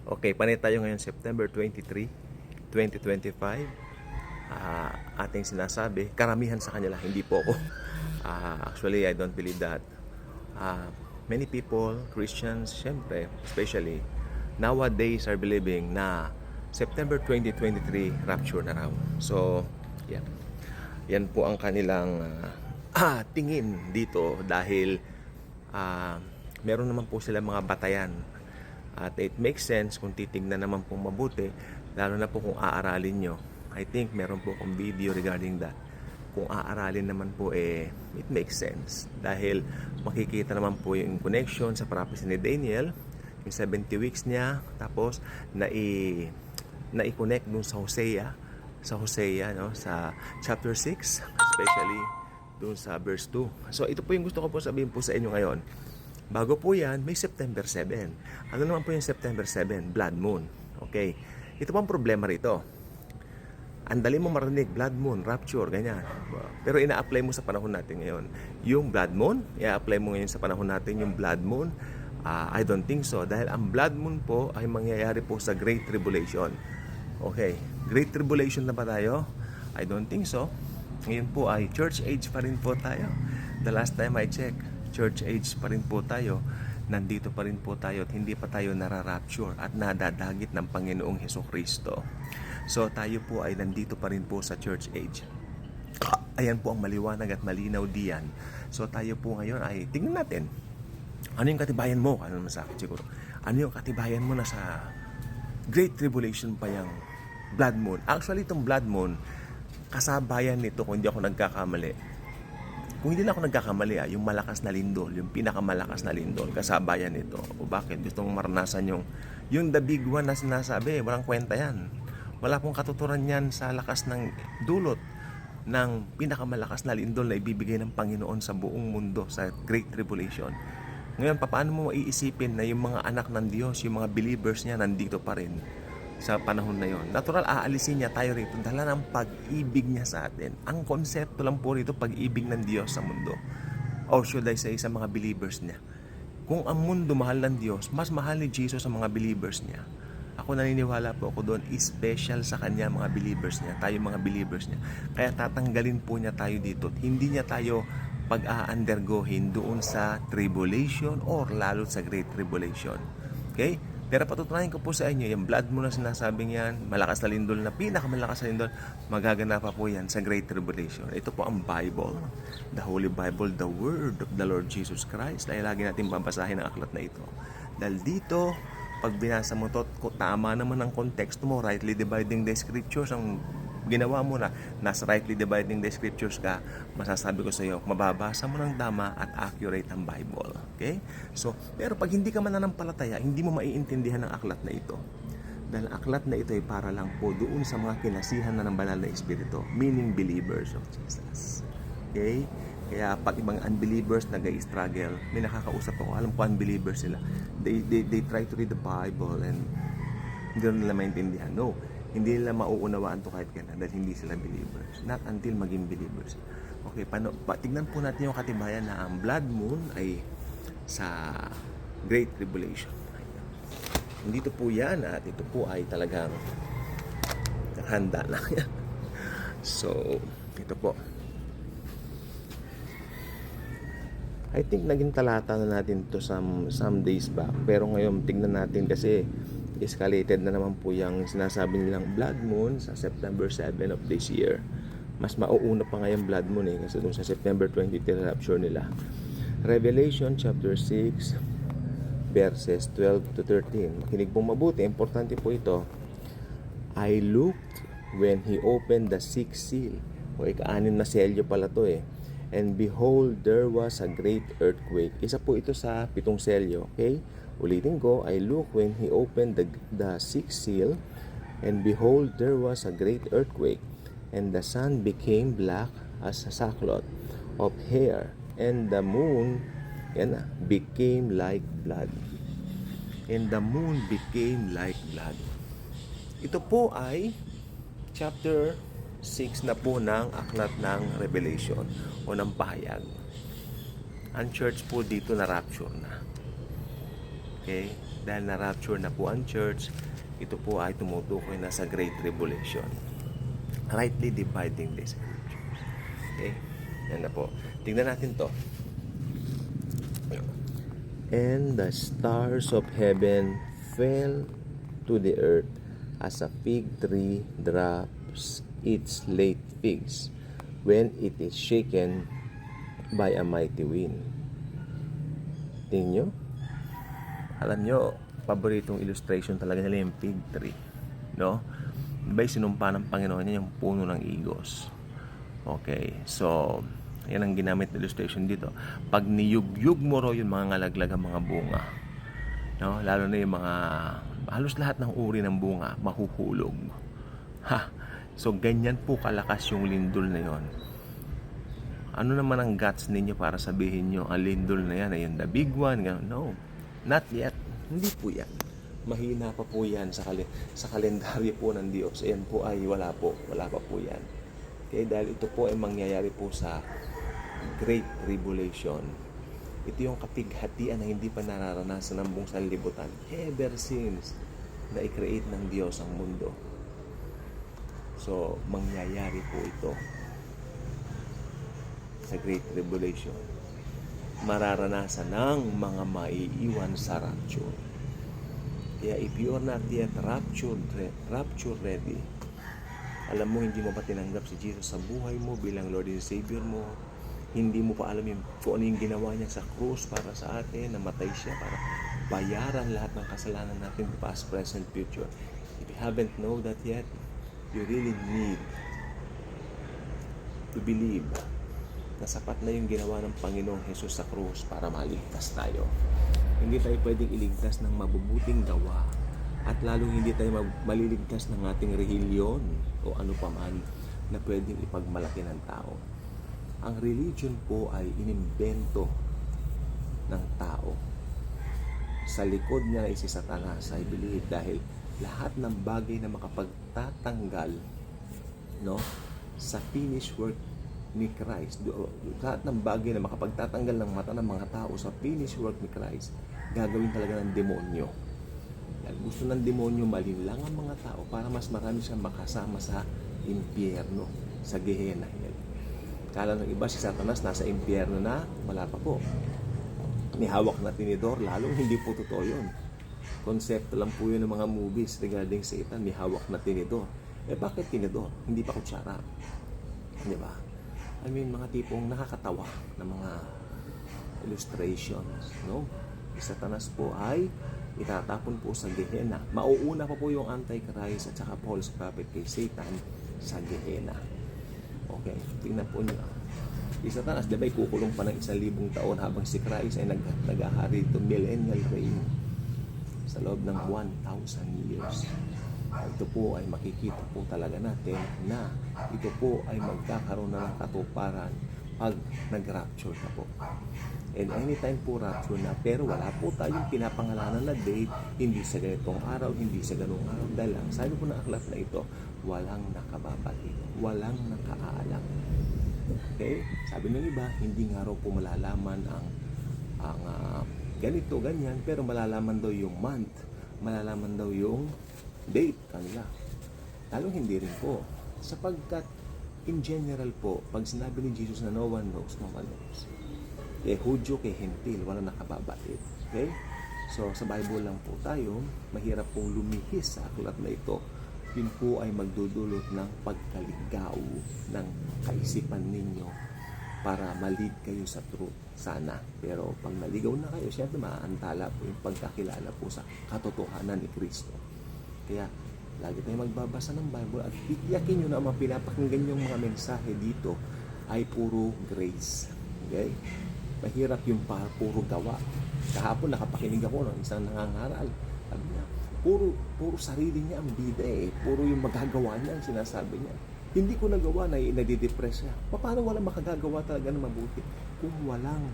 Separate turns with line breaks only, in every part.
Okay, panay tayo ngayon September 23, 2025. Ating sinasabi, karamihan sa kanila, hindi po ako. Actually, I don't believe that. Many people, Christians, syempre, especially, nowadays are believing na September 2023, rapture na raw. So, yeah. Yan po ang kanilang tingin dito dahil meron naman po sila mga batayan. At it makes sense kung titignan naman pong mabuti, lalo na po kung aaralin nyo. I think meron po akong video regarding that. Kung aaralin naman po, it makes sense. Dahil makikita naman po yung connection sa prophecy ni Daniel, yung 70 weeks niya, tapos na-connect dun sa Hosea, no? Sa chapter 6, especially dun sa verse 2. So ito po yung gusto ko po sabihin po sa inyo ngayon. Bago po yan, may September 7. Ano naman po yung September 7? Blood Moon. Okay. Ito po ang problema rito. Ang dali mo marinig, blood moon, rapture, ganyan. Pero ina-apply mo sa panahon natin ngayon. Yung blood moon, i-apply mo ngayon sa panahon natin yung blood moon. I don't think so. Dahil ang blood moon po ay mangyayari po sa Great Tribulation. Okay. Great Tribulation na ba tayo? I don't think so. Ngayon po ay church age pa rin po tayo. The last time I checked, church age pa rin po tayo. Nandito pa rin po tayo at hindi pa tayo nararapture at nadadagit ng Panginoong Hesukristo. So tayo po ay nandito pa rin po sa church age. Ayan po ang maliwanag at malinaw diyan. So tayo po ngayon ay tingnan natin. Ano yung katibayan mo? Ano naman sa akin siguro? Ano yung katibayan mo na sa Great Tribulation pa yung blood moon? Actually itong blood moon, kasabayan nito kung hindi ako nagkakamali. Kung hindi na ako nagkakamali, yung malakas na lindol, yung pinakamalakas na lindol, kasabayan nito. O bakit? Gusto mong maranasan yung the big one na sinasabi, walang kwenta yan. Wala pong katuturan yan sa lakas ng dulot ng pinakamalakas na lindol na ibibigay ng Panginoon sa buong mundo sa Great Tribulation. Ngayon, paano mo maiisipin na yung mga anak ng Diyos, yung mga believers niya, nandito pa rin sa panahon na yon? Natural, aalisin niya tayo rito dala ng pag-ibig niya sa atin. Ang konsepto lang po rito, pag-ibig ng Diyos sa mundo. Or should I say, sa mga believers niya. Kung ang mundo mahal ng Diyos, mas mahal ni Jesus sa mga believers niya. Ako naniniwala po ako doon, special sa kanya mga believers niya, tayo mga believers niya. Kaya tatanggalin po niya tayo dito. Hindi niya tayo pag-a-undergohin doon sa tribulation or lalo sa Great Tribulation. Okay? Pero patutunayan ko po sa inyo, yung blood mo na sinasabing yan, malakas na lindol na pinakamalakas na lindol, magaganap pa po yan sa Great Tribulation. Ito po ang Bible, the Holy Bible, the Word of the Lord Jesus Christ. Dahil lagi natin babasahin ang aklat na ito. Dahil dito, pag binasa mo to, tama naman ang konteksto mo, rightly dividing the scriptures, ang ginawa mo na, nasa rightly dividing the scriptures ka, masasabi ko sa iyo, mababasa mo ng tama at accurate ang Bible. Okay? So, pero pag hindi ka mananampalataya, hindi mo maiintindihan ang aklat na ito. Dahil ang aklat na ito ay para lang po doon sa mga kinasihan na ng banal na espiritu, meaning believers of Jesus. Okay? Kaya pag ibang unbelievers nag-i-struggle, may nakakausap ako, alam ko unbelievers sila. They try to read the Bible and hindi nila maintindihan. No, hindi nila mauunawaan to kahit kailan dahil hindi sila believers. Not until maging believers. Okay, tignan po natin yung katibayan na ang blood moon ay sa Great Tribulation. Dito po yan at ito po ay talagang handa na yan. So, ito po. I think naging talata na natin to some days back. Pero ngayon tingnan natin kasi escalated na naman po yung sinasabi nilang blood moon sa September 7 of this year. Mas mauuna pa ngayon blood moon kasi dun sa September 23 rapture nila. Revelation chapter 6 verses 12 to 13. Makinig pong mabuti, importante po ito. I looked when he opened the sixth seal. O ika-anim na selyo pala to And behold, there was a great earthquake. Isa po ito sa 7 selyo. Okay? Ulitin ko, I looked when he opened the sixth seal, and behold, there was a great earthquake, and the sun became black as a sackcloth of hair, and the moon became like blood. And the moon became like blood. Ito po ay chapter 6 na po ng aklat ng Revelation o ng pahayag. Ang church po dito na rapture na. Okay? dahil na-rapture na po ang church, ito po ay tumutukoy na sa Great Tribulation. Rightly dividing the scriptures. Okay? Yan na po. Tingnan natin to. And the stars of heaven fell to the earth as a fig tree drops its late figs when it is shaken by a mighty wind. Tingnan nyo? Alam nyo, paboritong illustration talaga nila yung fig tree. No? Diba yung sinumpa ng Panginoon niya yung puno ng igos? Okay, so yan ang ginamit na illustration dito. Pag niyugyug mo ro yung mga ngalaglag ang mga bunga, no? Lalo na yung mga halos lahat ng uri ng bunga mahuhulog. Ha! So ganyan po kalakas yung lindol na yon. Ano naman ang guts ninyo para sabihin nyo ang lindol na yan ay yung the big one? No, not yet. Hindi po yan. Mahina pa po yan sa kalendaryo po ng Diyos. Ayan po ay wala pa po yan. Okay, dahil ito po ay mangyayari po sa Great Tribulation. Ito yung kapighatian na hindi pa nararanasan ng buong sanlibutan ever since na i-create ng Diyos ang mundo. So, mangyayari po ito sa Great Tribulation. Mararanasan ng mga maiiwan sa rapture. Kaya if you are not yet rapture ready, alam mo hindi mo pa tinanggap si Jesus sa buhay mo bilang Lord and Savior mo, hindi mo pa alam kung ano yung ginawa niya sa krus para sa atin, namatay siya para bayaran lahat ng kasalanan natin, past, present, future. If you haven't know that yet, you really need to believe na sapat na yung ginawa ng Panginoong Jesus sa krus para maligtas tayo. Hindi tayo pwedeng iligtas ng mabubuting gawa at lalong hindi tayo maliligtas ng ating relihiyon o ano paman na pwedeng ipagmalaki ng tao. Ang religion po ay inimbento ng tao. Sa likod niya ay si Satanas, I believe, dahil lahat ng bagay na makapagtatanggal, no, sa finished work ni Christ, lahat ng bagay na makapagtatanggal ng mata ng mga tao sa finished work ni Christ, gagawin talaga ng demonyo. Yan, gusto ng demonyo malinlang ang mga tao para mas marami siyang makasama sa impyerno, sa Gehenna. Kala ng iba si Satanas nasa impyerno na, wala pa po. May hawak na tinidor, lalong hindi po totoo yun. Konsepto lang po yun ng mga movies regarding Satan, may hawak na tinidor. Bakit tinidor? Hindi pa kutsara. Di ba? I mean, mga tipong nakakatawa na mga illustrations, no? Si Satanas po ay itatapon po sa Gehenna. Mauuna pa po yung Antichrist at saka false prophet kay Satan sa Gehenna. Okay, tingnan po nyo. Si Satanas, diba, kukulong pa ng 1,000 taon habang si Christ ay nag-ahari ito, millennial reign sa loob ng 1,000 years. Ito po ay makikita po talaga natin na ito po ay magkakaroon na ng katuparan pag nag-rapture na po. And anytime po rapture na, pero wala po tayong pinapangalanan na date, hindi sa ganitong araw, hindi sa ganung araw, dahil lang sabi po na aklat na ito, walang nakababalik, walang nakaalam. Okay? Sabi ng iba, hindi nga raw po malalaman ang ganito, ganyan, pero malalaman daw yung month, malalaman daw yung date kanila. Lalong hindi rin po. Sapagkat, in general po, pag sinabi ni Jesus na no one knows, no one knows. Kay Hudyo, kay Hentil, wala nakababait. Okay? So, sa Bible lang po tayo, mahirap pong lumihis sa aklat na ito. Yun po ay magdudulot ng pagkaligaw ng kaisipan ninyo para ma-lead kayo sa truth. Sana. Pero pag naligaw na kayo, syempre maaantala po yung pagkakilala po sa katotohanan ni Kristo. Kaya, lagi tayong magbabasa ng Bible at titiyakin nyo na ang pinapakinggan yung mga mensahe dito ay puro grace. Okay? Mahirap yung puro gawa. Kahapon nakapakinig ako ng isang nangangaral. Sabi niya, puro sarili niya ang bida eh. Puro yung magagawa niya ang sinasabi niya. Hindi ko nagawa na nadidepress siya. Paano walang makagagawa talaga na mabuti kung walang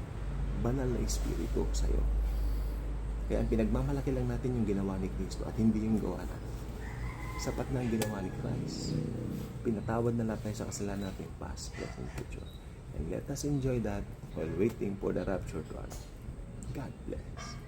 banal na espiritu sa'yo? Kaya ang pinagmamalaki lang natin yung ginawa ni Kristo at hindi yung gawa natin. Sapat na ang ginawa ni Christ. Pinatawad na lahat tayo sa kasalanan natin, past, present, future. And let us enjoy that while waiting for the rapture to us. God bless.